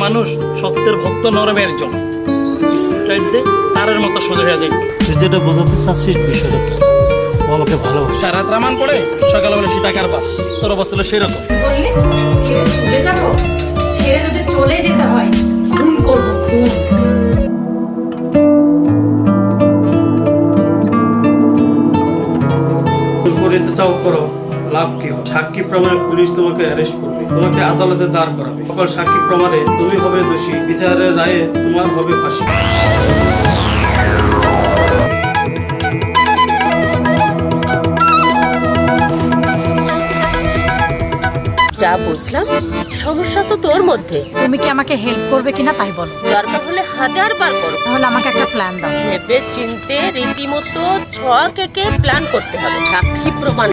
মানুষ সত্যের ভক্ত নরমের জন স্কুটাইতে তারের মতো সোজা হয়ে যায়। তুই যেটা বোঝাতে চাচ্ছিস বিষয়টা কি? ও আমাকে ভালোবাসে। সারা রাত রামান পড়ে সকালে বলে সীতা কারবা, তোর অবস্থা হলো সেরকম। বললি ছেড়ে চলে যাব, ছেড়ে যদি চলে যেতে হয় খুন করবো, খুন। করতে চাও করো, লাভ কি হবে? সাক্ষী প্রমাণে পুলিশ তোমাকে অ্যারেস্ট করবে, তোমাকে আদালতে দাঁড় করাবে। সকল সাক্ষী প্রমাণে তুমি হবে দোষী, বিচারের রায়ে তোমার হবে ফাঁসি। যা বুঝলাম সমস্যা তো তোর মধ্যে। তুমি কি আমাকে হেল্প করবে কিনা তাই বলো। দরকার হলে 1000 বার করো। তাহলে আমাকে একটা প্ল্যান দাও। ভেবে চিনতে রীতিমতো ছক এঁকে প্ল্যান করতে হবে। সাক্ষী প্রমাণ